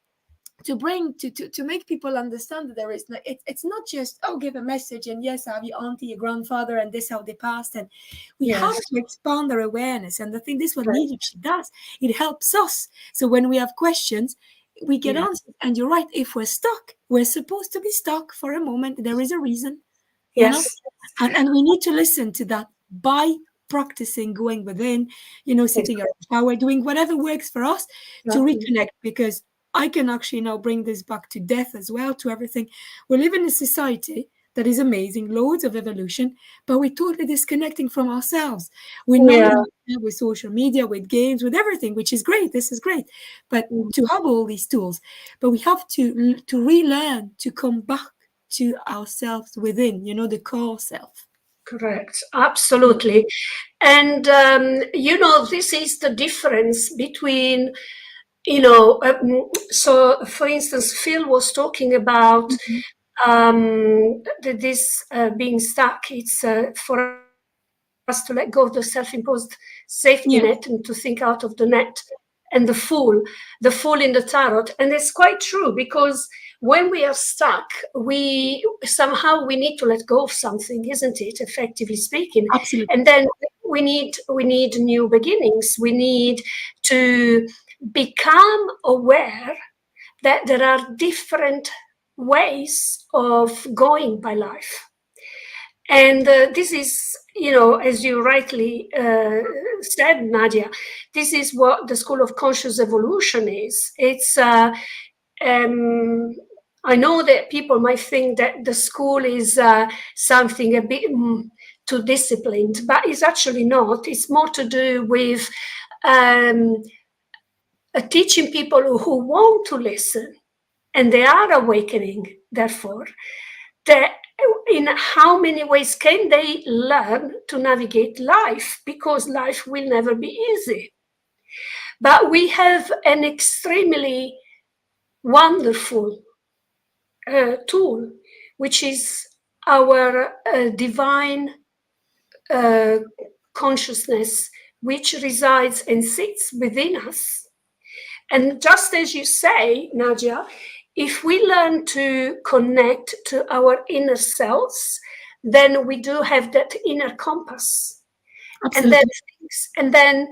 to bring to make people understand that there is it's not just, oh, give a message and yes, I have your auntie, your grandfather, and this how they passed, and we have Yes. to expand our awareness. And I think this is what Right. mediumship does. It helps us. So when we have questions, we get Yeah. answers. And you're right, if we're stuck, we're supposed to be stuck for a moment. There is a reason, you know, Yes. and we need to listen to that by practicing going within, sitting at Exactly. the shower, doing whatever works for us to Exactly. reconnect. Because I can actually now bring this back to death as well, to everything. We live in a society that is amazing, loads of evolution, but we're totally disconnecting from ourselves. We're Yeah. numbing out with social media, with games, with everything, which is great. This is great. But Mm. to have all these tools, but we have to relearn to come back to ourselves within, the core self. Correct. Absolutely. And this is the difference between, so for instance, Phil was talking about Mhm. this being stuck. It's for us to let go of the self-imposed safety net and to think Yeah, out of the net, and the fool in the tarot. And it's quite true, because when we are stuck, we somehow we need to let go of something, isn't it, effectively speaking? absolutely. And then we need new beginnings. We need to become aware that there are different ways of going by life. And this is, as you rightly said, Nadia, this is what the School of Conscious Evolution is. Um, I know that people might think that the school is something a bit too disciplined, but it's actually not. It's more to do with um, teaching people who want to listen, and they are awakening, therefore, that in how many ways can they learn to navigate life, because life will never be easy. But we have an extremely wonderful tool, which is our divine uh, consciousness, which resides and sits within us. And just as you say, Nadia, if we learn to connect to our inner selves, then we do have that inner compass. And then Absolutely.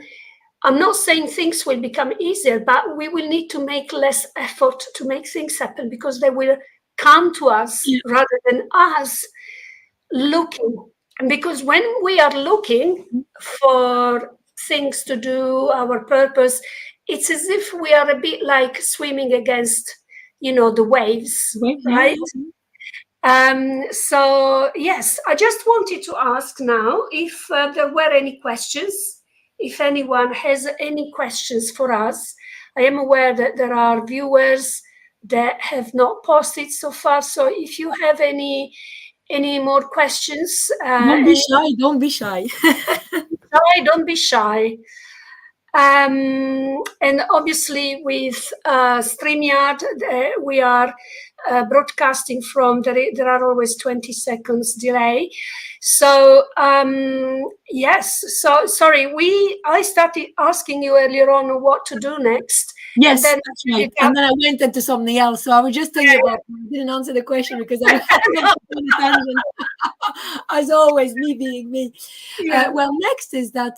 I'm not saying things will become easier, but we will need to make less effort to make things happen, because they will come to us Yeah. rather than us looking. And because when we are looking for things to do, our purpose, it's as if we are a bit like swimming against, the waves, Right. Yeah, right? yeah. So yes, I just wanted to ask now if there were any questions, if anyone has any questions for us. I am aware that there are viewers that have not posted so far. So if you have any more questions, Don't be shy. Don't be shy. don't be shy. And obviously, with StreamYard, we are broadcasting from, there are always 20 seconds delay. So, yes, so sorry, I started asking you earlier on what to do next. And Yes, then that's right. And then I went into something else. So I was just thinking about, I didn't answer the question because I went on a tangent. As always, me being me. yeah, Well, next is that,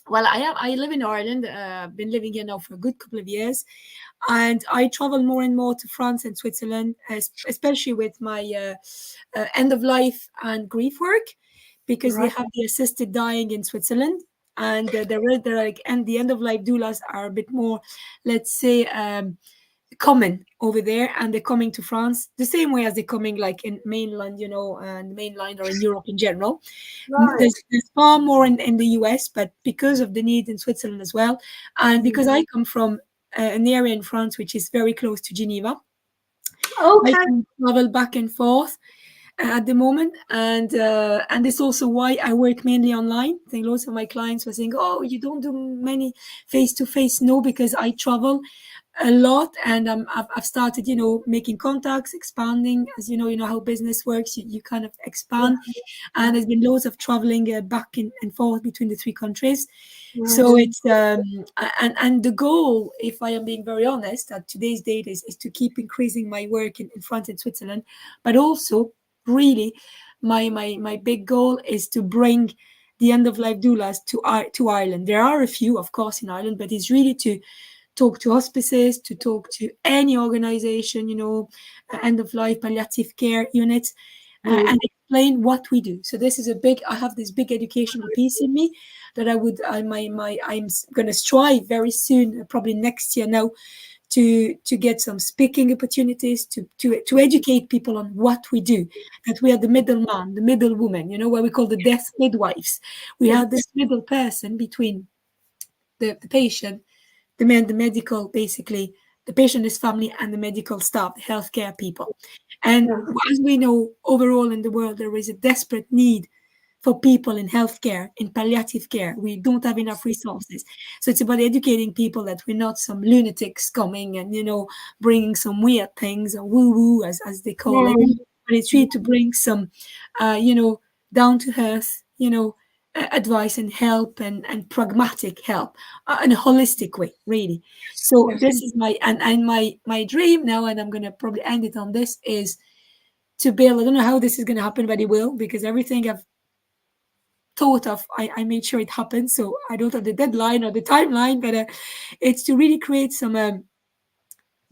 well, I live in Ireland. Been living here now for a good couple of years. And I travel more and more to France and Switzerland, especially with my end of life and grief work, because they right, have the assisted dying in Switzerland. And they're like, and the end of life doulas are a bit more, let's say, common over there, and they're coming to France the same way as they're coming like in mainland, and mainland or in Europe in general. right. There's far more in the US, but because of the need in Switzerland as well, and because I come from an area in France which is very close to Geneva, I Okay, can travel back and forth at the moment, and it's also why I work mainly online. I think lots of my clients were saying, "Oh, you don't do many face to face." No, because I travel. a lot, and I've started, making contacts, expanding. As you know how business works. You kind of expand, and there's been loads of traveling back and forth between the three countries. So Right. it's and the goal, if I am being very honest, at today's date is to keep increasing my work in France and Switzerland, but also really my big goal is to bring the end of life doulas to Ireland. There are a few, of course, in Ireland, but it's really to talk to hospices, to talk to any organization, end of life palliative care units, and Mm. explain what we do. So this is I have this big educational piece in me that I'm going to strive very soon, probably next year now, to get some speaking opportunities, to educate people on what we do, that we are the middleman, the middle woman, what we call the death midwives. We are this Yes. middle person between the patient, the medical, basically, the patient, his family, and the medical staff, the healthcare people. And Yeah. as we know, overall in the world, there is a desperate need for people in healthcare, in palliative care. We don't have enough resources. So it's about educating people that we're not some lunatics coming and, bringing some weird things, or woo woo, as they call it. Mm. But it's really to bring some, down to earth, advice and help, and pragmatic help, in a holistic way, really. So Yes. this is my dream now, and I'm going to probably end it on this, is to build. I don't know how this is going to happen, but it will, because everything I've thought of, I made sure it happens. So I don't have the deadline or the timeline, but it's to really create some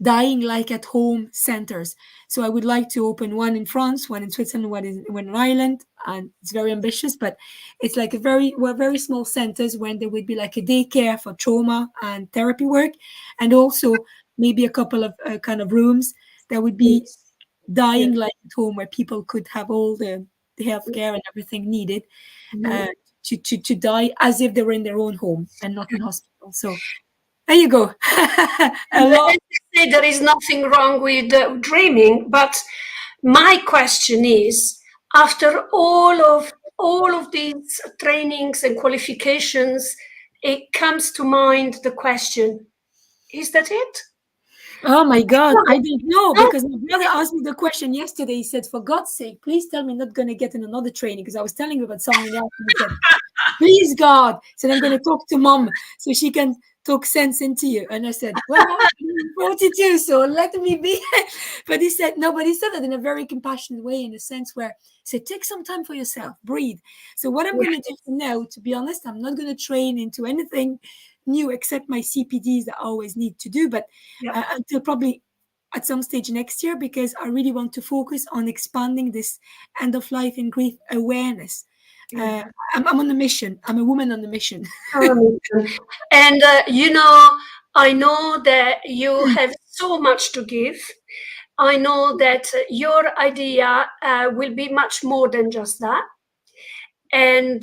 dying like at home centers. So I would like to open one in France, one in Switzerland, one in Ireland, and it's very ambitious, but it's like very small centers when there would be like a daycare for trauma and therapy work, and also maybe a couple of kind of rooms that would be Yes. dying Yes. like at home, where people could have all the healthcare and everything needed, Mhm. uh, to die as if they were in their own home and not in hospital. So there you go. A And lot. as you say, there is nothing wrong with dreaming, but my question is, after all of these trainings and qualifications, it comes to mind the question: is that it? Oh my God, No, I don't know, no. because my brother asked me the question yesterday. He said, "For God's sake, please tell me I'm not going to get in another training," because I was telling him about something else. And he said, "Please, God," said, "I'm going to talk to mom so she can talk sense into you." And I said, "Well, I'm 42, so let me be." But he said, "No," but he said that in a very compassionate way, in a sense where he said, "Take some time for yourself, breathe." So what I'm Yeah, going to do from now, to be honest, I'm not going to train into anything new except my CPDs that I always need to do, but yeah, until probably at some stage next year, because I really want to focus on expanding this end of life and grief awareness. yeah. Uh, I'm on a mission. I'm a woman on a mission. And I know that you have so much to give. I know that your idea will be much more than just that. And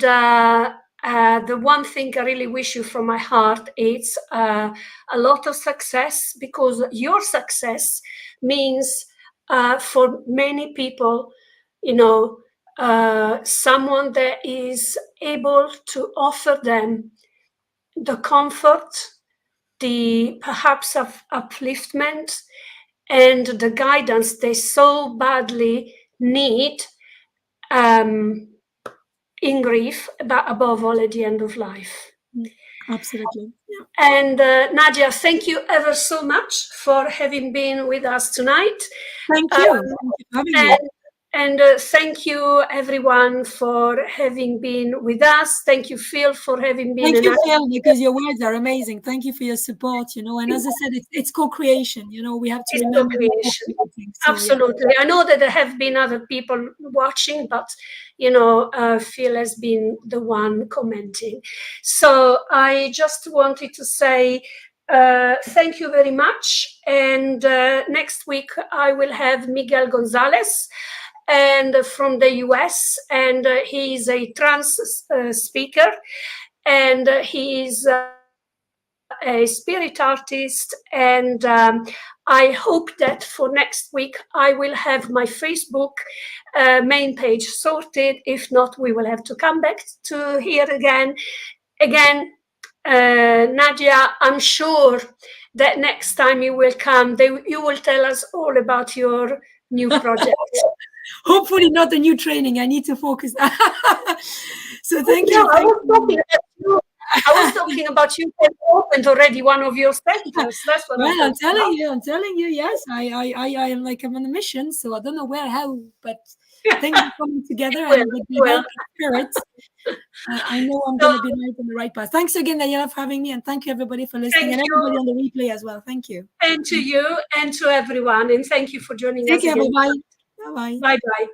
the one thing I really wish you from my heart is a lot of success, because your success means for many people, you know, someone that is able to offer them the comfort, the perhaps of upliftment, and the guidance they so badly need, um, in grief, but above all at the end of life. Mm, absolutely. Yeah. And Nadia, thank you ever so much for having been with us tonight. Thank Um, you. Thank you for having me. and thank you, everyone, for having been with us. Thank you, Phil, for having been Thank an you, Phil, because your words are amazing. Thank you for your support. And as I said, it's co-creation. We have to remember we're co-creation. co-creating. So yeah. Absolutely. I know that there have been other people watching, but Phil has been the one commenting. So I just wanted to say thank you very much. And next week I will have Miguel Gonzalez, and from the US, and he is a trans speaker, and he is a spirit artist. And I hope that for next week I will have my Facebook main page sorted. If not, we will have to come back to here again. Nadija, I'm sure that next time you will come, you will tell us all about your new project. Hopefully not a new training. I need to focus. So thank No, you. I was talking about you. I was talking about you have opened already one of your centers. That's what I'm Well, talking about. I'm telling you, yes, I am like I'm on a mission, so I don't know where, how, but things are coming together, Well, and with the well. help of spirit, I know I'm So going to be right on the right path. Thanks again, Daniela, for having me, and thank you everybody for listening, thank and everybody you, on the replay as well. Thank you. and to you, and to everyone, and thank you for joining Take us care. Bye again. bye. Bye bye. Bye bye.